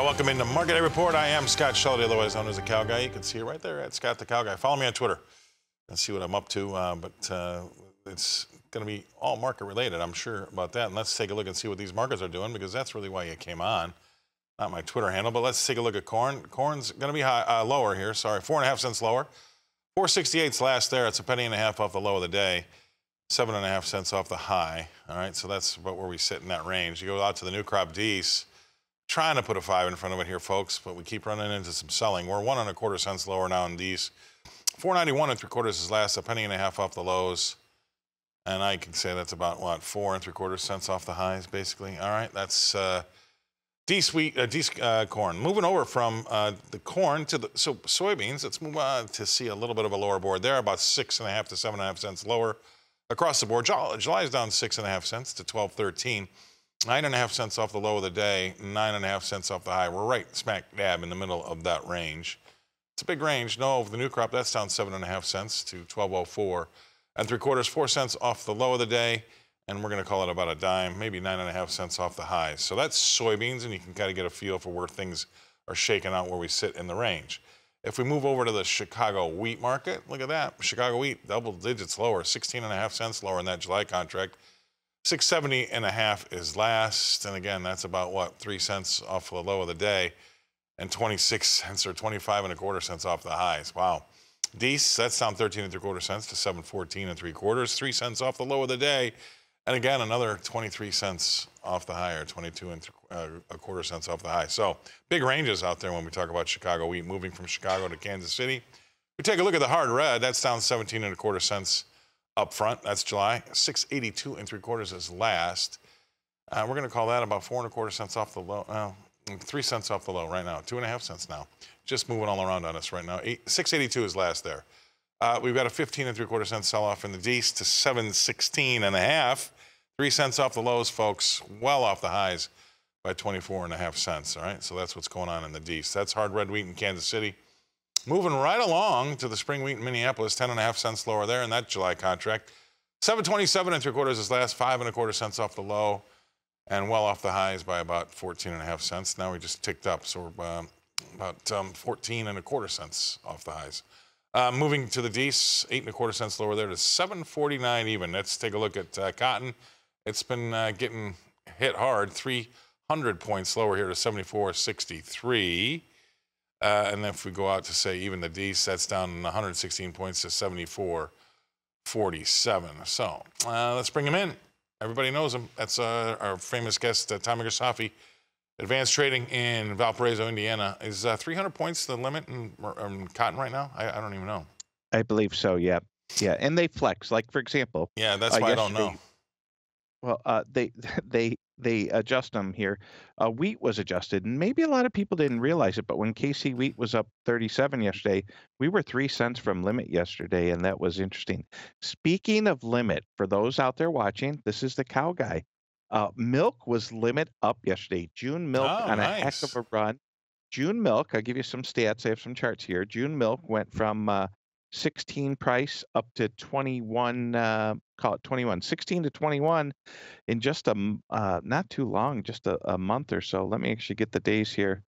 Welcome into Market Day Report. I am Scott Shellady, otherwise known as the Cow Guy. You can see it right there at Scott the Cow Guy. Follow me on Twitter and see what I'm up to. But it's going to be all market related, I'm sure about that. And let's take a look and see what these markets are doing, because that's really why you came on. Not my Twitter handle, but let's take a look at corn. Corn's going to be lower here. Sorry, 4.5 cents lower. 468's last there. It's a penny and a half off the low of the day. 7.5 cents off the high. All right, so that's about where we sit in that range. You go out to the new crop D's. Trying to put a 5 in front of it here, folks, but we keep running into some selling. We're 1.25 cents lower now in these. 491 3/4 is last, a penny and a half off the lows, and I can say that's about what, 4 3/4 cents off the highs, basically. All right, that's corn. Moving over from the corn to the soybeans. Let's move on to see a little bit of a lower board there, about 6.5 to 7.5 cents lower across the board. July is down 6.5 cents to 12.13. 9.5 cents off the low of the day, 9.5 cents off the high. We're right smack dab in the middle of that range. It's a big range. No, over the new crop, that's down 7.5 cents to 12.04 3/4, 4 cents off the low of the day, and we're going to call it about a dime, maybe 9.5 cents off the high. So that's soybeans, and you can kind of get a feel for where things are shaking out, where we sit in the range. If we move over to the Chicago wheat market, look at that. Chicago wheat, double digits lower, 16.5 cents lower in that July contract. 670.5 is last, and again, that's about what, 3 cents off the low of the day, and 26 cents or 25.25 cents off the highs. Wow. Dees, that's down 13 3/4 cents to 714 3/4, 3 cents off the low of the day, and again, another 23 cents off the high, or 22 1/4 cents off the high. So big ranges out there when we talk about Chicago wheat, moving from Chicago to Kansas City. We take a look at the hard red. That's down 17 1/4 cents. Up front, that's July. 682 3/4 is last. We're going to call that about 4 1/4 cents off the low. 3 cents off the low right now. 2.5 cents now. Just moving all around on us right now. 682 is last there. We've got a 15 3/4 cent sell off in the D's to 716.5. 3 cents off the lows, folks. Well off the highs by 24.5 cents. All right, so that's what's going on in the D's. That's hard red wheat in Kansas City. Moving right along to the spring wheat in Minneapolis, 10.5 cents lower there in that July contract. 727 3/4 is last, 5 1/4 cents off the low, and well off the highs by about 14.5 cents. Now we just ticked up, so we're about 14 1/4 cents off the highs. Moving to the D's, 8 1/4 cents lower there to 749 even. Let's take a look at cotton. It's been getting hit hard, 300 points lower here to 74.63. And if we go out to say even the D's, that's down 116 points to 74.47. So let's bring him in. Everybody knows him. That's our famous guest, Tommy Grisafi. Advanced trading in Valparaiso, Indiana. Is 300 points the limit in cotton right now? I don't even know. I believe so, yeah. Yeah, and they flex. Like, for example. Yeah, that's why I don't know. Well, they adjust them here. Wheat was adjusted, and maybe a lot of people didn't realize it, but when KC wheat was up 37 yesterday, we were 3 cents from limit yesterday, and that was interesting. Speaking of limit, for those out there watching, this is the Cow Guy. Milk was limit up yesterday. June milk on a heck of a run. June milk, I'll give you some stats. I have some charts here. June milk went from 16 price up to 21, call it 21, 16 to 21 in just not too long, just a month or so. Let me actually get the days here.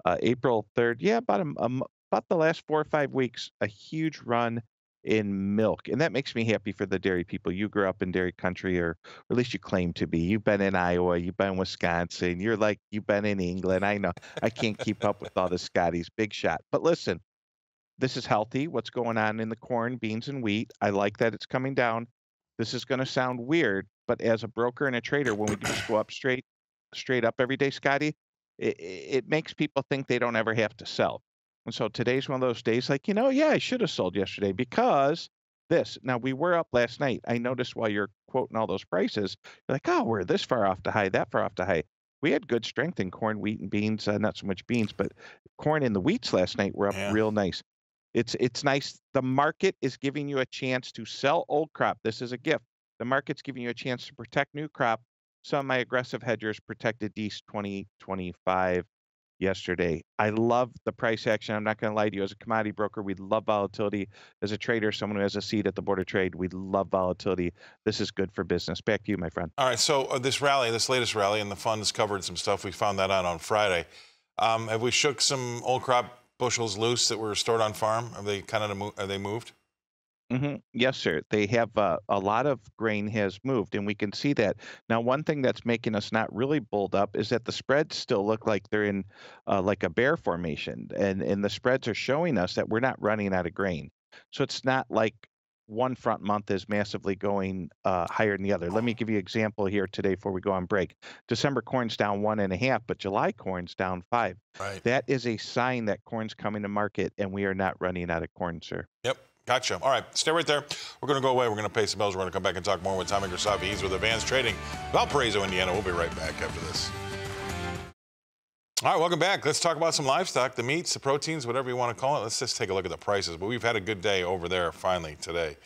April 3rd, yeah, about the last 4 or 5 weeks, a huge run in milk, and that makes me happy for the dairy people. You grew up in dairy country, or at least you claim to be. You've been in Iowa, you've been in Wisconsin, you've been in England. I know I can't keep up with all the Scotties. Big shot, but listen. This is healthy, what's going on in the corn, beans, and wheat. I like that it's coming down. This is going to sound weird, but as a broker and a trader, when we just go up straight up every day, Scotty, it makes people think they don't ever have to sell. And so today's one of those days like, yeah, I should have sold yesterday because this. Now, we were up last night. I noticed while you're quoting all those prices, you're like, oh, we're this far off the high, that far off the high. We had good strength in corn, wheat, and beans. Not so much beans, but corn and the wheats last night were up real nice. It's nice. The market is giving you a chance to sell old crop. This is a gift. The market's giving you a chance to protect new crop. Some of my aggressive hedgers protected these 2025 yesterday. I love the price action. I'm not going to lie to you. As a commodity broker, we love volatility. As a trader, someone who has a seat at the board of trade, we love volatility. This is good for business. Back to you, my friend. All right. So this latest rally, and the funds covered some stuff. We found that out on Friday. Have we shook some old crop bushels loose that were stored on farm? Have they are they moved? Yes, sir. They have a lot of grain has moved, and we can see that. Now, one thing that's making us not really bulled up is that the spreads still look like they're in like a bear formation, and the spreads are showing us that we're not running out of grain. So it's not like one front month is massively going higher than the other. Let me give you an example here today before we go on break. December corn's down 1.5, but July corn's down 5. Right. That is a sign that corn's coming to market, and we are not running out of corn, sir. Yep. Gotcha. All right, stay right there. We're going to go away. We're going to pay some bills. We're going to come back and talk more with Tommy Grisafi. He's with Advanced Trading, Valparaiso, Indiana. We'll be right back after this. All right, welcome back. Let's talk about some livestock, the meats, the proteins, whatever you want to call it. Let's just take a look at the prices. But we've had a good day over there finally today.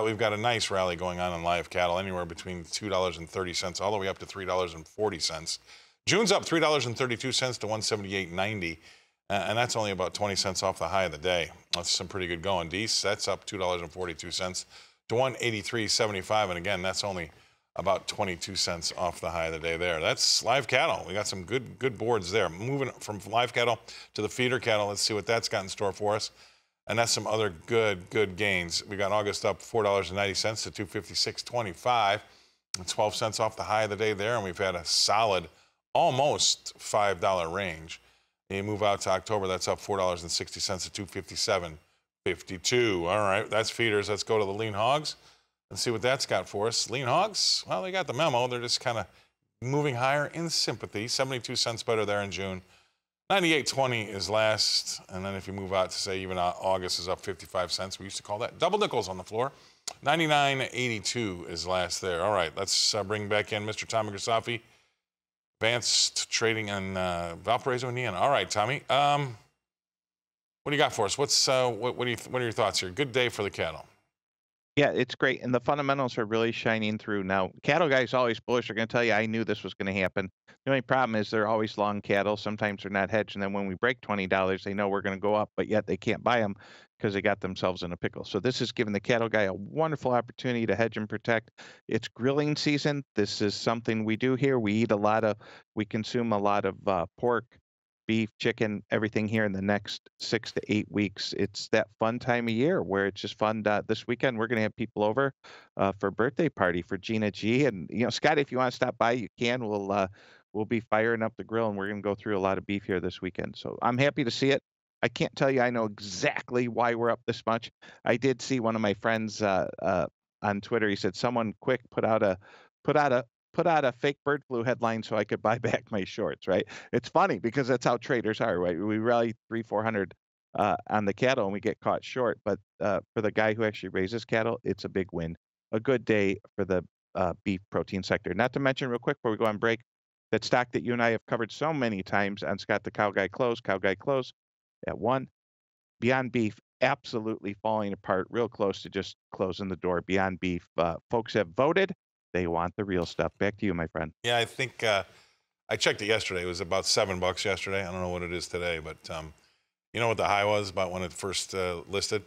We've got a nice rally going on in live cattle, anywhere between $2.30 all the way up to $3.40. June's up $3.32 to $178.90. And that's only about 20 cents off the high of the day. That's some pretty good going. Deese, that's up $2.42 to $183.75. And again, that's only about 22 cents off the high of the day there. That's live cattle. We got some good boards there. Moving from live cattle to the feeder cattle, let's see what that's got in store for us. And that's some other good gains. We got August up $4.90 to $256.25. 12 cents off the high of the day there. And we've had a solid, almost $5 range. You move out to October, that's up $4.60 to $257.52. All right, that's feeders. Let's go to the lean hogs and see what that's got for us. Lean hogs, well, they got the memo. They're just kind of moving higher in sympathy. 72 cents better there in June. 98.20 is last. And then if you move out to say even August is up 55 cents. We used to call that double nickels on the floor. 99.82 is last there. All right, let's bring back in Mr. Tommy Grisafi. Advanced Trading in Valparaiso, Indiana. All right, Tommy. What do you got for us? What are your thoughts here? Good day for the cattle. Yeah, it's great, and the fundamentals are really shining through. Now, cattle guys always bullish. They're going to tell you, I knew this was going to happen. The only problem is they're always long cattle. Sometimes they're not hedged, and then when we break $20, they know we're going to go up, but yet they can't buy them because they got themselves in a pickle. So this is giving the cattle guy a wonderful opportunity to hedge and protect. It's grilling season. This is something we do here. We consume a lot of pork, beef, chicken, everything here in the next 6 to 8 weeks. It's that fun time of year where it's just fun. This weekend, we're going to have people over for a birthday party for Gina G. And, Scott, if you want to stop by, you can. We'll be firing up the grill, and we're going to go through a lot of beef here this weekend. So I'm happy to see it. I can't tell you I know exactly why we're up this much. I did see one of my friends on Twitter. He said, someone quick put out a fake bird flu headline so I could buy back my shorts, right? It's funny because that's how traders are, right? We rally 300-400 on the cattle and we get caught short. But for the guy who actually raises cattle, it's a big win. A good day for the beef protein sector. Not to mention real quick before we go on break, that stock that you and I have covered so many times on Scott the Cow Guy Close at 1. Beyond Beef absolutely falling apart, real close to just closing the door. Beyond Beef, folks have voted. They want the real stuff. Back to you, my friend. Yeah, I think I checked it yesterday. It was about $7 yesterday. I don't know what it is today, but you know what the high was about when it first listed?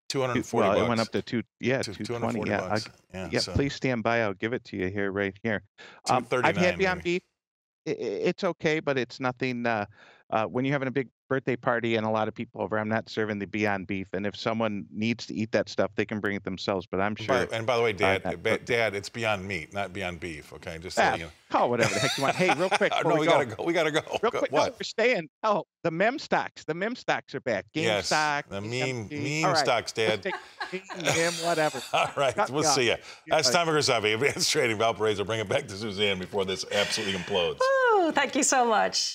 240 bucks. It went up to 220. Yeah, so please stand by. I'll give it to you right here. I've had Beyond Beef. It's okay, but it's nothing. When you're having a big birthday party and a lot of people over, I'm not serving the Beyond Beef. And if someone needs to eat that stuff, they can bring it themselves. But I'm sure. And by the way, Dad, it's Beyond Meat, not Beyond Beef. Okay, just so you know. Oh, whatever the heck you want. Hey, real quick. No, we gotta go. We gotta go. Real quick. What? No, we're staying. Oh, the mem stocks. The mem stocks are back. Yes, stock. the meme stocks, Dad. Meme, whatever. All right, we'll see you. That's Tommy Grisafi, Advanced Trading Valparaiso. Bring it back to Suzanne before this absolutely implodes. Ooh, thank you so much.